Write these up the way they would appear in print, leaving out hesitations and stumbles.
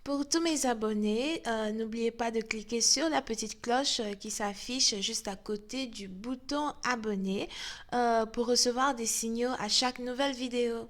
Pour tous mes abonnés, n'oubliez pas de cliquer sur la petite cloche qui s'affiche juste à côté du bouton abonner pour recevoir des signaux à chaque nouvelle vidéo.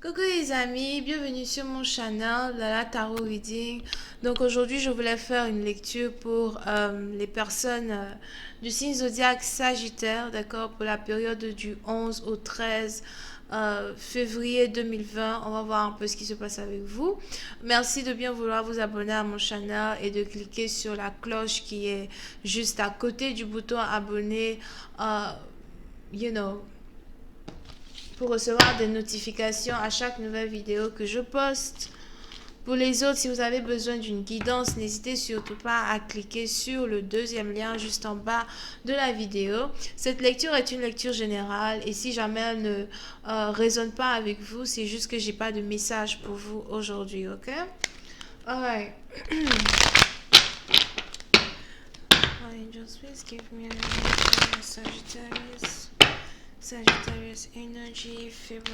Coucou les amis, bienvenue sur mon channel Lala Tarot Reading. Donc aujourd'hui je voulais faire une lecture pour les personnes du signe zodiaque Sagittaire, d'accord, pour la période du 11 au 13 février 2020. On va voir un peu ce qui se passe avec vous. Merci de bien vouloir vous abonner à mon channel et de cliquer sur la cloche qui est juste à côté du bouton abonner. Euh, you know, pour recevoir des notifications à chaque nouvelle vidéo que je poste. Pour les autres, si vous avez besoin d'une guidance, n'hésitez surtout pas à cliquer sur le deuxième lien juste en bas de la vidéo. Cette lecture est une lecture générale et si jamais elle ne résonne pas avec vous, c'est juste que j'ai pas de message pour vous aujourd'hui, ok? Alright. Angels, please give me a Sagittarius. Sagittarius energy, February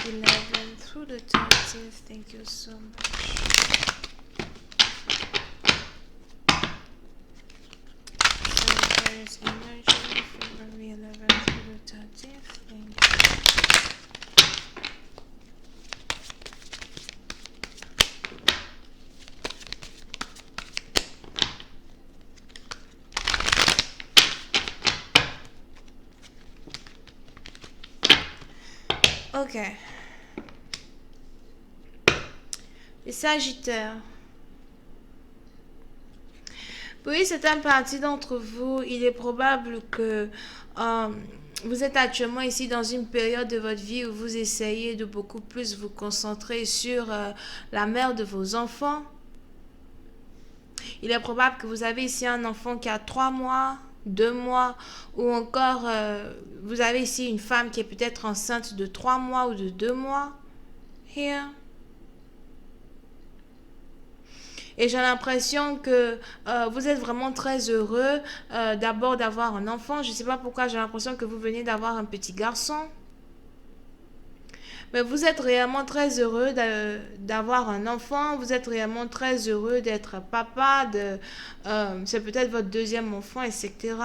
11th through the 13th. Thank you so much. Sagittarius energy, February 11th through the 13th. Thank you. Ok. Les Sagittaires. Oui, c'est un parti d'entre vous. Il est probable que vous êtes actuellement ici dans une période de votre vie où vous essayez de beaucoup plus vous concentrer sur la mère de vos enfants. Il est probable que vous avez ici un enfant qui a 3 mois, 2 mois, ou encore vous avez ici une femme qui est peut-être enceinte de 3 mois ou de 2 mois. Here. Et j'ai l'impression que vous êtes vraiment très heureux d'abord d'avoir un enfant. Je ne sais pas pourquoi j'ai l'impression que vous venez d'avoir un petit garçon. Mais vous êtes réellement très heureux d'avoir un enfant. Vous êtes réellement très heureux d'être papa. C'est peut-être votre deuxième enfant, etc.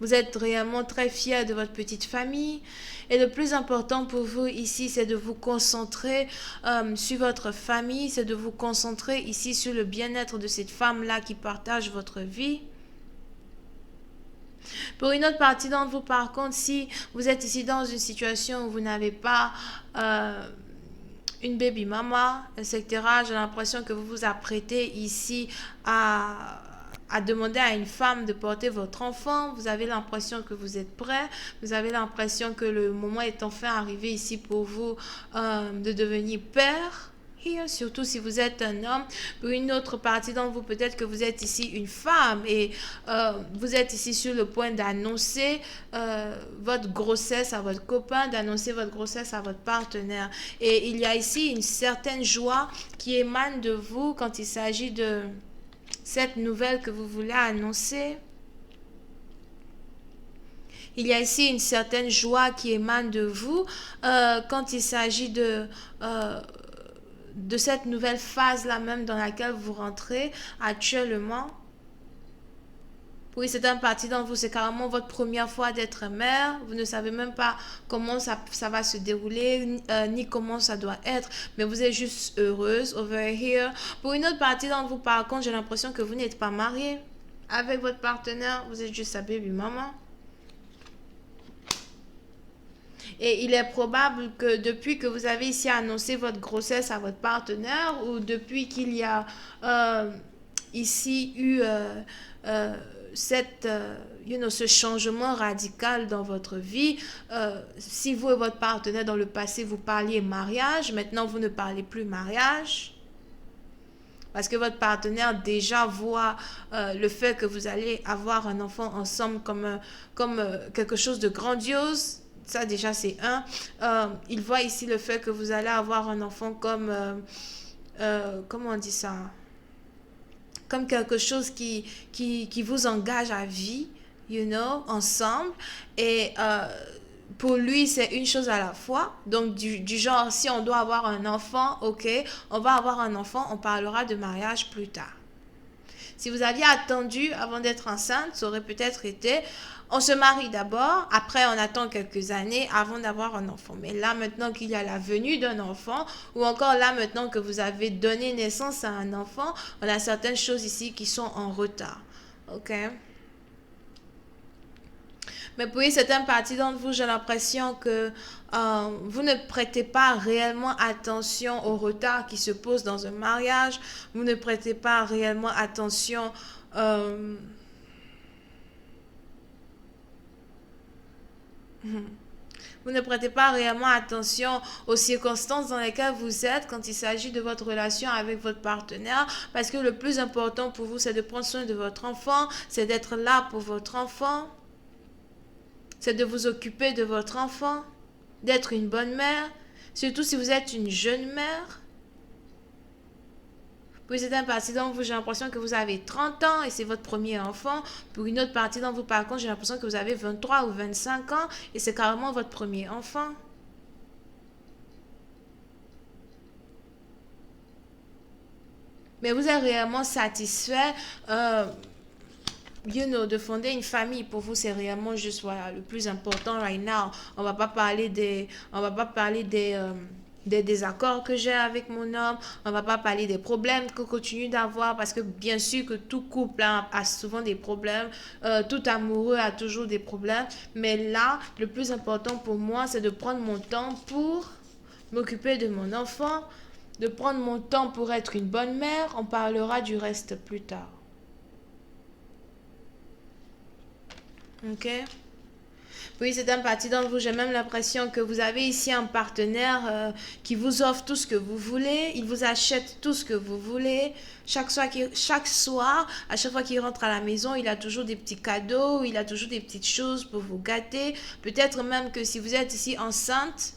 Vous êtes réellement très fier de votre petite famille. Et le plus important pour vous ici, c'est de vous concentrer sur votre famille. C'est de vous concentrer ici sur le bien-être de cette femme-là qui partage votre vie. Pour une autre partie d'entre vous, par contre, si vous êtes ici dans une situation où vous n'avez pas une baby mama, etc., j'ai l'impression que vous vous apprêtez ici à demander à une femme de porter votre enfant. Vous avez l'impression que vous êtes prêt. Vous avez l'impression que le moment est enfin arrivé ici pour vous de devenir père. Here, surtout si vous êtes un homme. Pour une autre partie d'entre vous, peut-être que vous êtes ici une femme et vous êtes ici sur le point d'annoncer votre grossesse à votre copain, d'annoncer votre grossesse à votre partenaire. Et il y a ici une certaine joie qui émane de vous quand il s'agit de cette nouvelle que vous voulez annoncer. Il y a ici une certaine joie qui émane de vous quand il s'agit de cette nouvelle phase-là même dans laquelle vous rentrez actuellement. Oui, c'est un parti dans vous, c'est carrément votre première fois d'être mère. Vous ne savez même pas comment ça va se dérouler, ni comment ça doit être. Mais vous êtes juste heureuse over here. Pour une autre partie dans vous, par contre, j'ai l'impression que vous n'êtes pas mariée avec votre partenaire. Vous êtes juste sa baby maman. Et il est probable que depuis que vous avez ici annoncé votre grossesse à votre partenaire ou depuis qu'il y a ici eu ce changement radical dans votre vie, si vous et votre partenaire dans le passé vous parliez mariage, maintenant vous ne parlez plus mariage. Parce que votre partenaire déjà voit le fait que vous allez avoir un enfant ensemble comme quelque chose de grandiose. Ça déjà c'est un. Il voit ici le fait que vous allez avoir un enfant comme... comment on dit ça? Comme quelque chose qui vous engage à vie, ensemble. Et pour lui, c'est une chose à la fois. Donc, du genre, si on doit avoir un enfant, ok, on va avoir un enfant, on parlera de mariage plus tard. Si vous aviez attendu avant d'être enceinte, ça aurait peut-être été, on se marie d'abord, après on attend quelques années avant d'avoir un enfant. Mais là maintenant qu'il y a la venue d'un enfant, ou encore là maintenant que vous avez donné naissance à un enfant, on a certaines choses ici qui sont en retard. Ok? Mais pour certaines parties d'entre vous, j'ai l'impression que vous ne prêtez pas réellement attention au retard qui se pose dans un mariage. Vous ne prêtez pas réellement attention. euh, vous ne prêtez pas réellement attention aux circonstances dans lesquelles vous êtes quand il s'agit de votre relation avec votre partenaire, parce que le plus important pour vous, c'est de prendre soin de votre enfant, c'est d'être là pour votre enfant, c'est de vous occuper de votre enfant, d'être une bonne mère, surtout si vous êtes une jeune mère. Pour certaines parties d'entre vous, j'ai l'impression que vous avez 30 ans et c'est votre premier enfant. Pour une autre partie d'entre vous, par contre, j'ai l'impression que vous avez 23 ou 25 ans et c'est carrément votre premier enfant. Mais vous êtes réellement satisfait, de fonder une famille. Pour vous, c'est réellement juste, voilà, le plus important right now. On va pas parler des désaccords que j'ai avec mon homme. On va pas parler des problèmes que continue d'avoir, parce que bien sûr que tout couple a souvent des problèmes. Tout amoureux a toujours des problèmes. Mais là, le plus important pour moi, c'est de prendre mon temps pour m'occuper de mon enfant, de prendre mon temps pour être une bonne mère. On parlera du reste plus tard. Ok? Oui, c'est un parti d'entre vous. J'ai même l'impression que vous avez ici un partenaire qui vous offre tout ce que vous voulez. Il vous achète tout ce que vous voulez. Chaque soir, à chaque fois qu'il rentre à la maison, il a toujours des petits cadeaux. Il a toujours des petites choses pour vous gâter. Peut-être même que si vous êtes ici enceinte,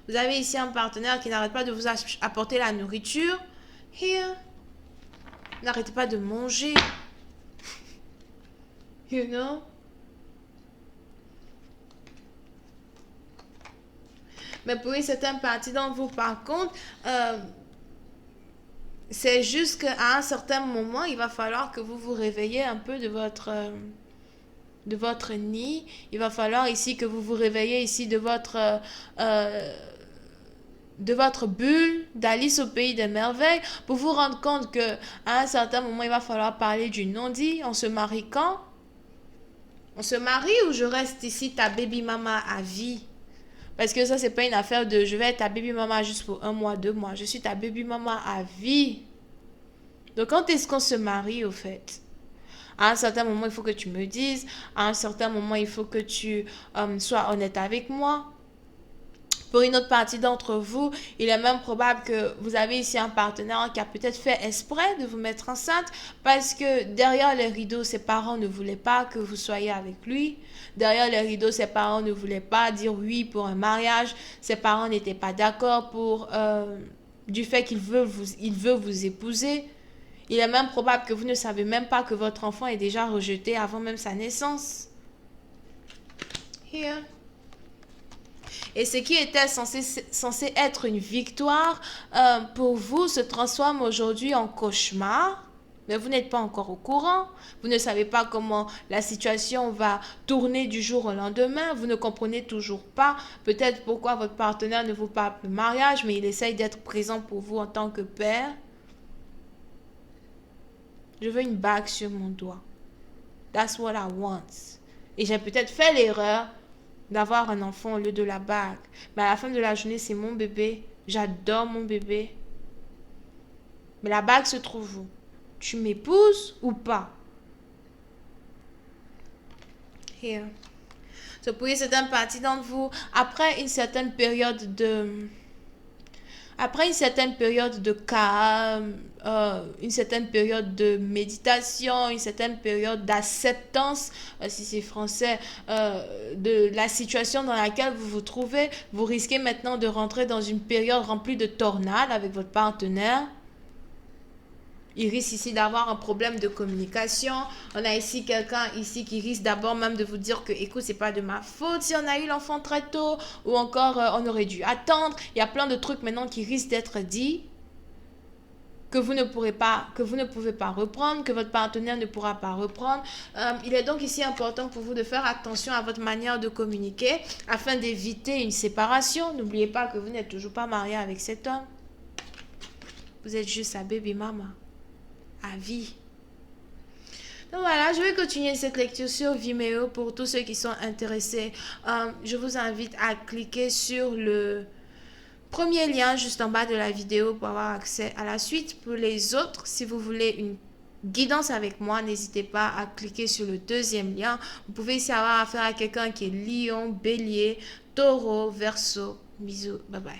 vous avez ici un partenaire qui n'arrête pas de vous apporter la nourriture. Here. N'arrêtez pas de manger. You know? Mais pour une certaine partie d'entre vous, par contre, c'est juste qu'à un certain moment, il va falloir que vous vous réveillez un peu de votre nid. Il va falloir ici que vous vous réveillez ici de votre bulle d'Alice au pays des merveilles pour vous rendre compte que à un certain moment, il va falloir parler du non-dit. On se marie quand? On se marie ou je reste ici ta baby mama à vie? Parce que ça, c'est pas une affaire de je vais être ta baby mama juste pour 1 mois, 2 mois. Je suis ta baby mama à vie. Donc, quand est-ce qu'on se marie, au fait? À un certain moment, il faut que tu me dises. À un certain moment, il faut que tu sois honnête avec moi. Pour une autre partie d'entre vous, il est même probable que vous avez ici un partenaire qui a peut-être fait exprès de vous mettre enceinte parce que derrière les rideaux, ses parents ne voulaient pas que vous soyez avec lui. Derrière les rideaux, ses parents ne voulaient pas dire oui pour un mariage. Ses parents n'étaient pas d'accord pour du fait il veut vous épouser. Il est même probable que vous ne savez même pas que votre enfant est déjà rejeté avant même sa naissance. Here. Et ce qui était censé être une victoire pour vous se transforme aujourd'hui en cauchemar. Mais vous n'êtes pas encore au courant. Vous ne savez pas comment la situation va tourner du jour au lendemain. Vous ne comprenez toujours pas peut-être pourquoi votre partenaire ne vous parle plus de mariage, mais il essaye d'être présent pour vous en tant que père. Je veux une bague sur mon doigt. That's what I want. Et j'ai peut-être fait l'erreur d'avoir un enfant au lieu de la bague. Mais à la fin de la journée, c'est mon bébé. J'adore mon bébé. Mais la bague se trouve où? Tu m'épouses ou pas? Here. So, pour certaines parties d'entre vous, après une certaine période de... Après une certaine période de calme, une certaine période de méditation, une certaine période d'acceptance, si c'est français, de la situation dans laquelle vous vous trouvez, vous risquez maintenant de rentrer dans une période remplie de tornades avec votre partenaire. Il risque ici d'avoir un problème de communication. On a ici quelqu'un ici qui risque d'abord même de vous dire que, écoute, c'est pas de ma faute si on a eu l'enfant très tôt, ou encore on aurait dû attendre. Il y a plein de trucs maintenant qui risquent d'être dits que vous ne pouvez pas reprendre, que votre partenaire ne pourra pas reprendre. Il est donc ici important pour vous de faire attention à votre manière de communiquer afin d'éviter une séparation. N'oubliez pas que vous n'êtes toujours pas marié avec cet homme. Vous êtes juste sa baby mama. À vie. Donc voilà, je vais continuer cette lecture sur Vimeo pour tous ceux qui sont intéressés. Je vous invite à cliquer sur le premier lien juste en bas de la vidéo pour avoir accès à la suite. Pour les autres, si vous voulez une guidance avec moi, n'hésitez pas à cliquer sur le deuxième lien. Vous pouvez ici avoir affaire à quelqu'un qui est lion, bélier, taureau, verseau. Bisous, bye bye.